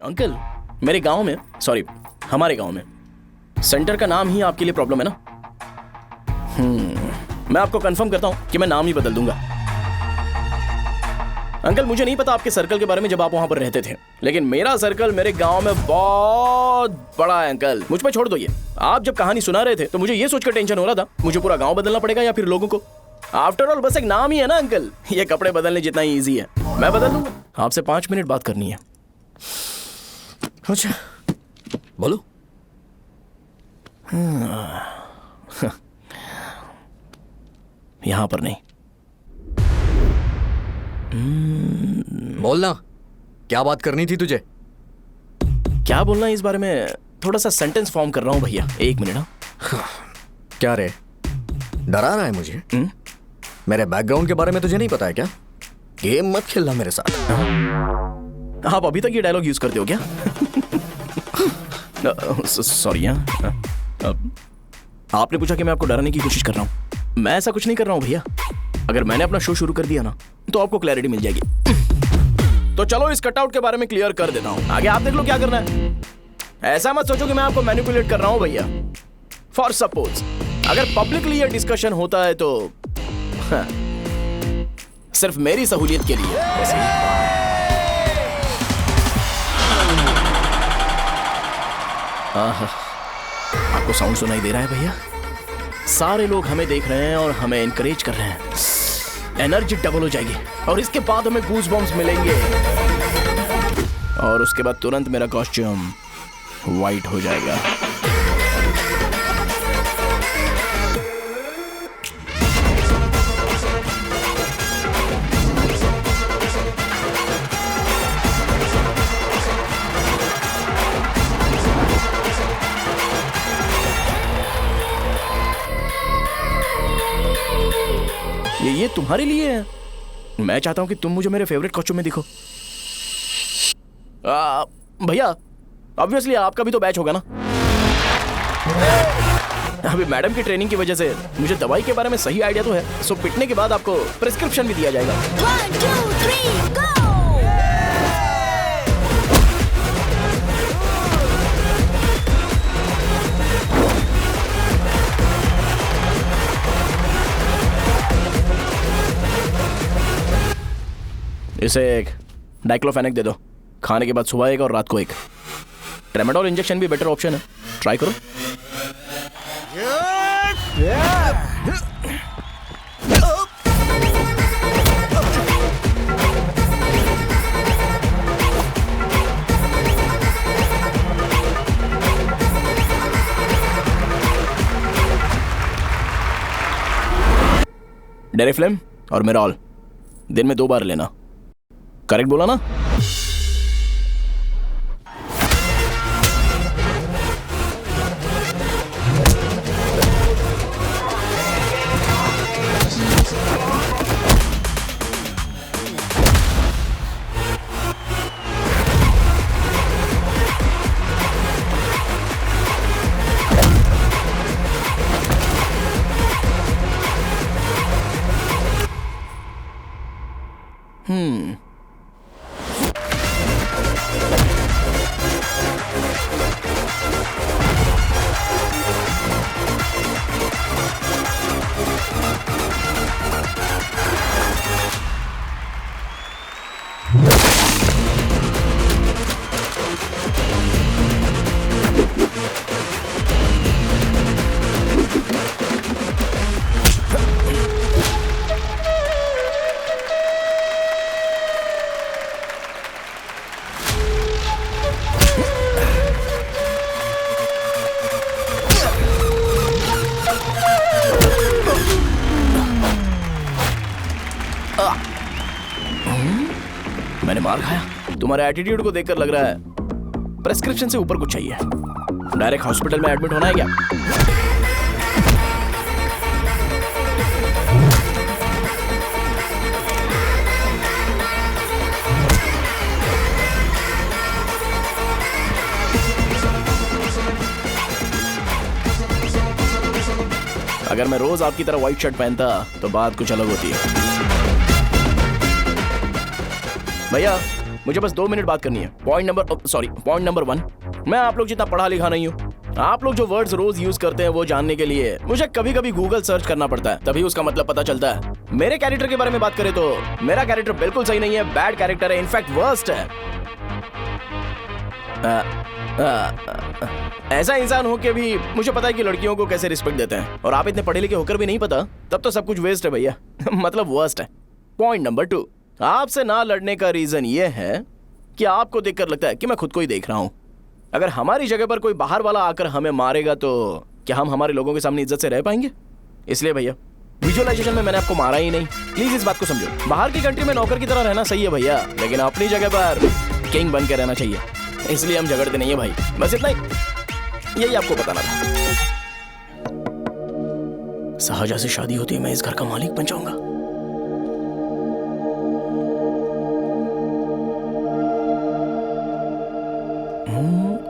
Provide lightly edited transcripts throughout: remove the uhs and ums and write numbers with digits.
Uncle, मेरे गांव में, सॉरी हमारे गांव में सेंटर का नाम ही आपके लिए प्रॉब्लम है ना? मैं आपको कंफर्म करता हूं कि मैं नाम ही बदल दूंगा। अंकल, मुझे नहीं पता आपके सर्कल के बारे में जब आप वहां पर रहते थे, लेकिन मेरा सर्कल मेरे गांव में बहुत बड़ा है अंकल। मुझ पे छोड़ दो ये। आप जब कहानी सुना रहे थे तो मुझे ये सोचकर टेंशन हो रहा था मुझे पूरा गांव बदलना पड़ेगा या फिर लोगों को। आफ्टर ऑल बस एक नाम ही है ना अंकल, ये कपड़े बदलने जितना ही ईजी है। मैं बदल दूंगा। आपसे 5 मिनट बात करनी है। अच्छा बोलो। यहां पर नहीं। बोलना, क्या बात करनी थी तुझे? क्या बोलना है इस बारे में? थोड़ा सा सेंटेंस फॉर्म कर रहा हूं भैया, 1 मिनट। क्या रे, डरा रहा है मुझे? मेरे बैकग्राउंड के बारे में तुझे नहीं पता है क्या? गेम मत खेलना मेरे साथ। आप अभी तक ये डायलॉग यूज करते हो क्या? सॉरी। आपने पूछा कि मैं आपको डराने की कोशिश कर रहा हूं। मैं ऐसा कुछ नहीं कर रहा हूं भैया। अगर मैंने अपना शो शुरू कर दिया ना तो आपको क्लैरिटी मिल जाएगी। तो चलो इस कटआउट के बारे में क्लियर कर देता हूं, आगे आप देख लो क्या करना है। ऐसा मत सोचो कि मैं आपको मैनिपुलेट कर रहा हूं भैया। फॉर सपोज अगर पब्लिकली ये डिस्कशन होता है तो सिर्फ मेरी सहूलियत के लिए। आपको साउंड सुनाई दे रहा है भैया? सारे लोग हमें देख रहे हैं और हमें एनकरेज कर रहे हैं। एनर्जी डबल हो जाएगी और इसके बाद हमें गूज बम्स मिलेंगे और उसके बाद तुरंत मेरा कॉस्ट्यूम वाइट हो जाएगा। ये तुम्हारे लिए है। मैं चाहता हूं कि तुम मुझे मेरे फेवरेट कॉस्ट्यूम में दिखो। भैया ऑब्वियसली आपका भी तो बैच होगा ना। अभी मैडम की ट्रेनिंग की वजह से मुझे दवाई के बारे में सही आइडिया तो है। सो पिटने के बाद आपको प्रिस्क्रिप्शन भी दिया जाएगा। 1 2 3 गो। इसे एक डाइक्लोफेनेक दे दो। खाने के बाद सुबह एक और रात को एक। ट्रेमाडोल इंजेक्शन भी बेटर ऑप्शन है, ट्राई करो। डेरिफ्लेम और मेरॉल दिन में 2 बार लेना। करेक्ट बोला ना? मैंने मार खाया। तुम्हारे एटीट्यूड को देखकर लग रहा है प्रेस्क्रिप्शन से ऊपर कुछ चाहिए। डायरेक्ट हॉस्पिटल में एडमिट होना है क्या? अगर मैं रोज आपकी तरह व्हाइट शर्ट पहनता तो बात कुछ अलग होती है। भैया मुझे बस 2 मिनट बात करनी है। पॉइंट नंबर 1, मैं आप लोग जितना पढ़ा लिखा नहीं हूँ। आप लोग जो वर्ड्स रोज यूज करते हैं वो जानने के लिए मुझे कभी कभी गूगल सर्च करना पड़ता है, तभी उसका मतलब पता चलता है। मेरे कैरेक्टर के बारे में बात करें तो मेरा कैरेक्टर बिल्कुल सही नहीं है, बैड कैरेक्टर है, इनफैक्ट वर्स्ट है। ऐसा इंसान हो के भी मुझे पता है कि लड़कियों को कैसे रिस्पेक्ट देते हैं, और आप इतने पढ़े लिखे होकर भी नहीं पता, तब तो सब कुछ वेस्ट है भैया। मतलब वर्स्ट है। पॉइंट नंबर 2, आपसे ना लड़ने का रीजन ये है कि आपको देखकर लगता है कि मैं खुद को ही देख रहा हूं। अगर हमारी जगह पर कोई बाहर वाला आकर हमें मारेगा तो क्या हम हमारे लोगों के सामने इज्जत से रह पाएंगे? इसलिए भैया विजुअलाइजेशन में मैंने आपको मारा ही नहीं, प्लीज इस बात को समझो। बाहर की कंट्री में नौकर की तरह रहना सही है भैया, लेकिन अपनी जगह पर किंग बन के रहना चाहिए। इसलिए हम झगड़ते नहीं है भाई, बस इतना ही, यही आपको बताना था। शाहजहां से शादी होती है, मैं इस घर का मालिक बन जाऊंगा।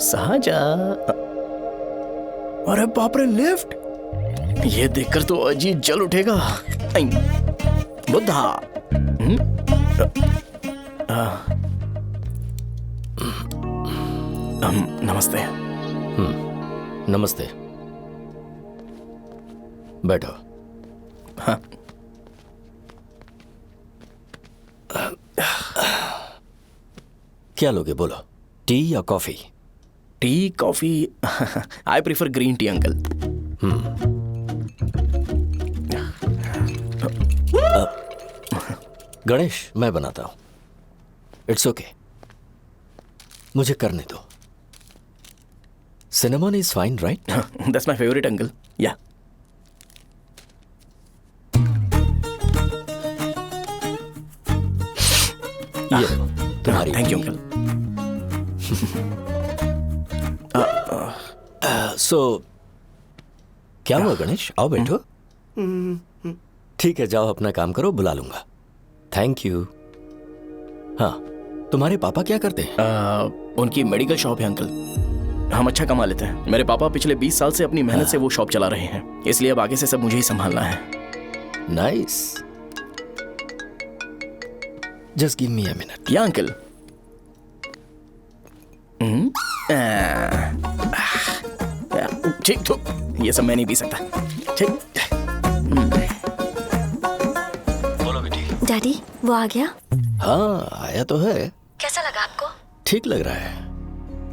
शाहजहां, अरे बाप रे, लिफ्ट! ये देखकर तो अजीब जल उठेगा। बुद्धा, नमस्ते। नमस्ते, बैठो। हाँ। क्या लोगे बोलो, टी या coffee? T, coffee? I prefer green tea uncle. Ganesh, मैं बनाता हूं। इट्स ओके, मुझे करने दो। Cinnamon is fine, right? That's my favourite uncle. या ये तुम्हारी। Thank you uncle. सो क्या हुआ गणेश? आओ बैठो। ठीक है, जाओ अपना काम करो, बुला लूंगा। Thank you. हाँ, तुम्हारे पापा क्या करते हैं? उनकी मेडिकल शॉप है अंकल। हम अच्छा कमा लेते हैं। मेरे पापा पिछले 20 साल से अपनी मेहनत से वो शॉप चला रहे हैं, इसलिए अब आगे से सब मुझे ही संभालना है। Nice, just give me a minute. या अंकल। ठीक, तो ये सब मैं नहीं पी सकता। ठीक। बोलो बेटी। डैडी, वो आ गया? हाँ, आया तो है। कैसा लगा आपको? ठीक लग रहा है।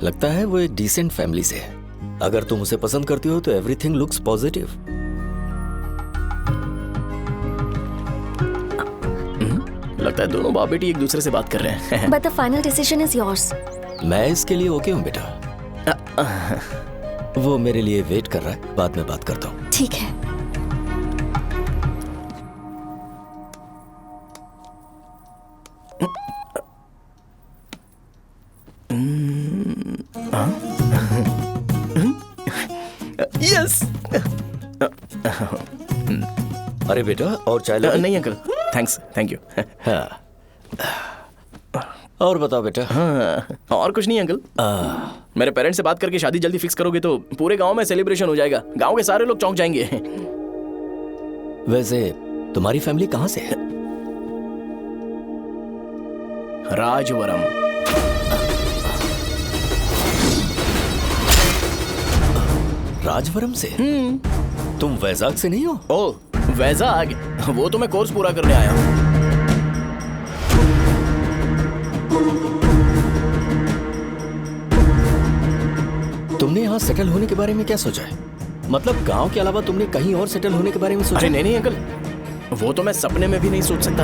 लगता है वो एक डिसेंट फैमिली से है। अगर तुम उसे पसंद करती हो तो एवरीथिंग लुक्स पॉजिटिव। लगता है दोनों बाप बेटी एक दूसरे से बात कर रहे हैं। But the final decision is yours. मैं इसके लिए ओके हूँ बेटा। वो मेरे लिए वेट कर रहा है, बाद में बात करता हूँ। ठीक है। यस। अरे बेटा, और चाय लो। नहीं अंकल, थैंक्स, थैंक यू। हाँ। और बताओ बेटा। हाँ, और कुछ नहीं अंकल। मेरे पेरेंट्स से बात करके शादी जल्दी फिक्स करोगे तो पूरे गांव में सेलिब्रेशन हो जाएगा। गांव के सारे लोग चौंक जाएंगे। वैसे तुम्हारी फैमिली कहाँ से है? राजवरम। राजवरम से? तुम वैजाग से नहीं हो? ओ, वैजाग? वो तो मैं कोर्स पूरा करने आया हूँ। तुमने यहाँ सेटल होने के बारे में क्या सोचा है? मतलब गांव के अलावा तुमने कहीं और सेटल होने के बारे में सोचा? अरे नहीं अंकल, वो तो मैं सपने में भी नहीं सोच सकता।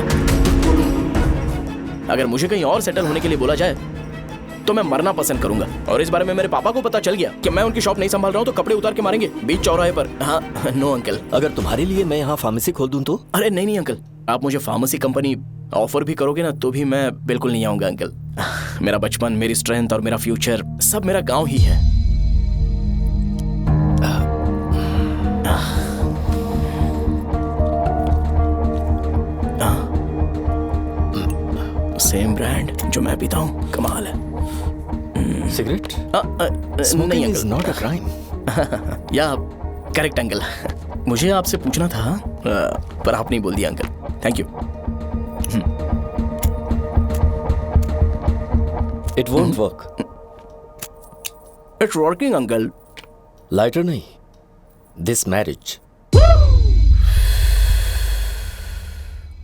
अगर मुझे कहीं और सेटल होने के लिए बोला जाए तो मैं मरना पसंद करूंगा। और इस बारे में मेरे पापा को पता चल गया कि मैं उनकी शॉप नहीं संभाल रहा हूँ तो कपड़े उतार के मारेंगे बीच चौराहे पर। हाँ, नो अंकल। अगर तुम्हारे लिए मैं यहाँ फार्मेसी खोल दूं तो? अरे नहीं अंकल, आप मुझे फार्मेसी कंपनी ऑफर भी करोगे ना तो भी मैं बिल्कुल नहीं आऊंगा अंकल। मेरा बचपन, मेरी स्ट्रेंथ और मेरा फ्यूचर सब मेरा गांव ही है। सेम ब्रांड जो मैं पीता हूँ, कमाल है। सिगरेट? नहीं smoking is uncle. Not a crime. या करेक्ट अंकल। मुझे आपसे पूछना था पर आप नहीं बोल दिया uncle. Thank you. It won't work. It's working uncle. Lighter नहीं, दिस मैरिज।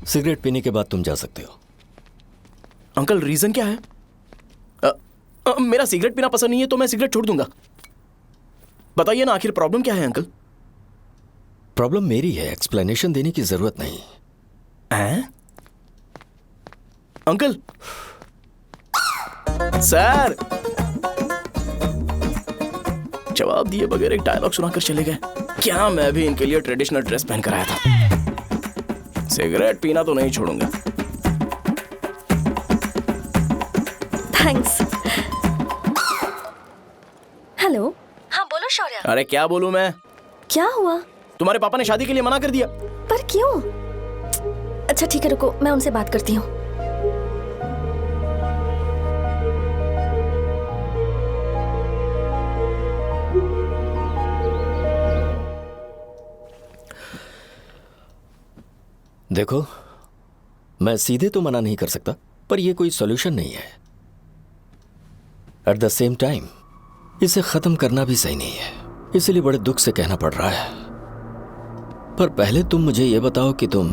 सिगरेट पीने के बाद तुम जा सकते हो। अंकल रीजन क्या है? मेरा सिगरेट पीना पसंद नहीं है तो मैं सिगरेट छोड़ दूंगा। बताइए ना, आखिर प्रॉब्लम क्या है अंकल? प्रॉब्लम मेरी है, एक्सप्लेनेशन देने की जरूरत नहीं। हैं? अंकल सर जवाब दिए बगैर एक डायलॉग सुनाकर चले गए। क्या मैं भी इनके लिए ट्रेडिशनल ड्रेस पहन कर आया था। सिगरेट पीना तो नहीं छोड़ूंगा। थैंक्स। हेलो। हाँ बोलो शौर्य। अरे क्या बोलूं मैं? क्या हुआ? तुम्हारे पापा ने शादी के लिए मना कर दिया। पर क्यों? अच्छा ठीक है, रुको मैं उनसे बात करती हूँ। देखो, मैं सीधे तो मना नहीं कर सकता, पर यह कोई सॉल्यूशन नहीं है। एट द सेम टाइम इसे खत्म करना भी सही नहीं है, इसलिए बड़े दुख से कहना पड़ रहा है। पर पहले तुम मुझे यह बताओ कि तुम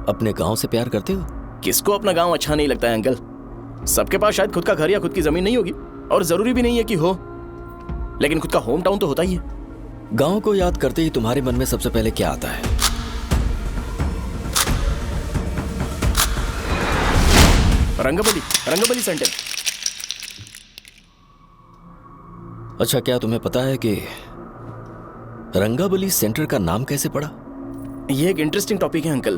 अपने गांव से प्यार करते हो? किसको अपना गांव अच्छा नहीं लगता है अंकल? सबके पास शायद खुद का घर या खुद की जमीन नहीं होगी, और जरूरी भी नहीं है कि हो, लेकिन खुद का होम टाउन तो होता ही है। गांव को याद करते ही तुम्हारे मन में सबसे पहले क्या आता है? रंगबली सेंटर। अच्छा, क्या तुम्हें पता है कि रंगाबली सेंटर का नाम कैसे पड़ा? ये एक इंटरेस्टिंग टॉपिक है अंकल,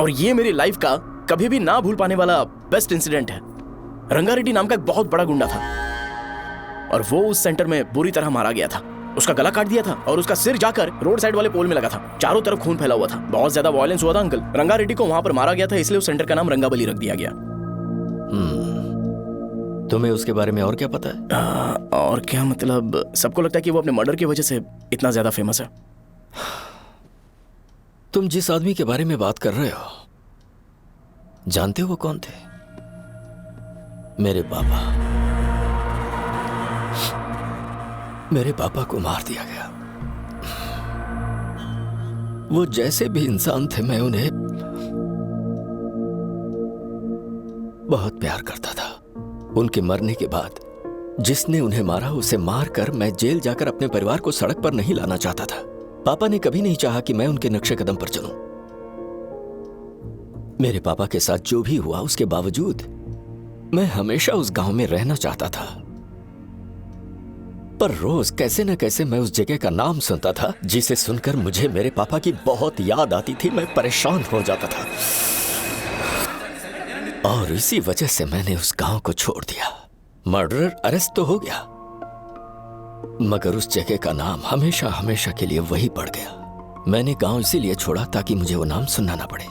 और ये मेरी लाइफ का कभी भी ना भूल पाने वाला बेस्ट इंसिडेंट है। रंगारेड्डी नाम का एक बहुत बड़ा गुंडा था, और वो उस सेंटर में बुरी तरह मारा गया था। उसका गला काट दिया था और उसका सिर जाकर रोड साइड वाले पोल में लगा था। चारों तरफ खून फैला हुआ था, बहुत ज्यादा वायलेंस हुआ था अंकल। रंगारेड्डी को वहां पर मारा गया था, इसलिए उस सेंटर का नाम रंगाबली रख दिया गया। तुम्हें उसके बारे में और क्या पता है? और क्या मतलब, सबको लगता है कि वो अपने मर्डर की वजह से इतना ज्यादा फेमस है। तुम जिस आदमी के बारे में बात कर रहे हो, जानते हो वो कौन थे? मेरे पापा। मेरे पापा को मार दिया गया। वो जैसे भी इंसान थे, मैं उन्हें बहुत प्यार करता था। उनके मरने के बाद जिसने उन्हें मारा उसे मारकर मैं जेल जाकर अपने परिवार को सड़क पर नहीं लाना चाहता था। पापा ने कभी नहीं चाहा कि मैं उनके नक्शे कदम पर चलूं। मेरे पापा के साथ जो भी हुआ, उसके बावजूद मैं हमेशा उस गांव में रहना चाहता था। पर रोज कैसे न कैसे मैं उस जगह का नाम सुनता था, जिसे सुनकर मुझे मेरे पापा की बहुत याद आती थी। मैं परेशान हो जाता था, और इसी वजह से मैंने उस गांव को छोड़ दिया। मर्डरर अरेस्ट तो हो गया, मगर उस जगह का नाम हमेशा हमेशा के लिए वही पड़ गया। मैंने गांव इसीलिए छोड़ा ताकि मुझे वो नाम सुनना ना पड़े।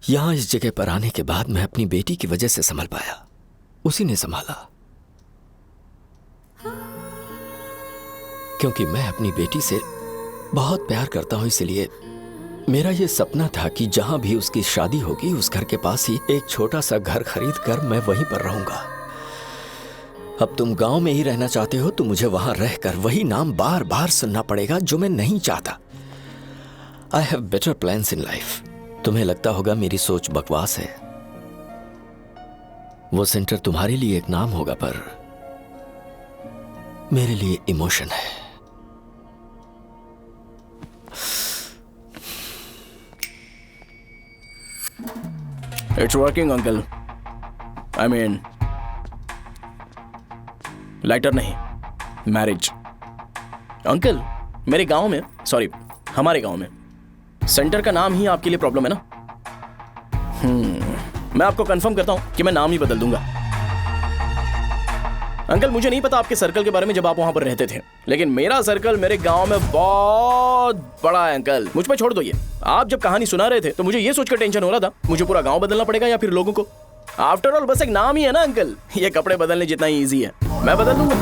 यहां इस जगह पर आने के बाद मैं अपनी बेटी की वजह से संभल पाया, उसी ने संभाला। क्योंकि मैं अपनी बेटी से बहुत प्यार करता हूं, इसलिए मेरा यह सपना था कि जहां भी उसकी शादी होगी, उस घर के पास ही एक छोटा सा घर खरीद कर मैं वहीं पर रहूंगा। अब तुम गांव में ही रहना चाहते हो तो मुझे वहां रहकर वही नाम बार बार सुनना पड़ेगा, जो मैं नहीं चाहता। I have better plans in life. तुम्हें लगता होगा मेरी सोच बकवास है। वो सेंटर तुम्हारे लिए एक नाम होगा, पर मेरे लिए इमोशन है। It's working uncle. I mean, lighter नहीं, मैरिज। अंकल, मेरे गांव में, सॉरी हमारे गांव में सेंटर का नाम ही आपके लिए प्रॉब्लम है ना? मैं आपको कंफर्म करता हूं कि मैं नाम ही बदल दूंगा। अंकल, मुझे नहीं पता आपके सर्कल के बारे में जब आप वहां पर रहते थे, लेकिन मेरा सर्कल मेरे गांव में बहुत बड़ा है अंकल। मुझ पे छोड़ दो ये। आप जब कहानी सुना रहे थे तो मुझे ये सोचकर टेंशन हो रहा था, मुझे पूरा गांव बदलना पड़ेगा या फिर लोगों को। आफ्टर ऑल बस एक नाम ही है ना अंकल, ये कपड़े बदलने जितना ही ईजी है। मैं बदल दूंगा।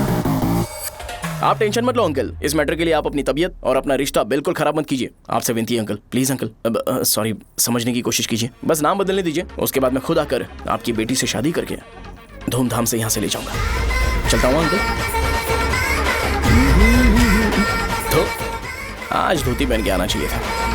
आप टेंशन मत लो अंकल, इस मैटर के लिए आप अपनी तबीयत और अपना रिश्ता बिल्कुल खराब मत कीजिए। आपसे विनती है अंकल, प्लीज अंकल, सॉरी, समझने की कोशिश कीजिए। बस नाम बदलने दीजिए, उसके बाद मैं खुद आकर आपकी बेटी से शादी करके धूमधाम से यहाँ से ले जाऊंगा। चलता हूँ अंकल। तो आज धोती पहन के आना चाहिए था।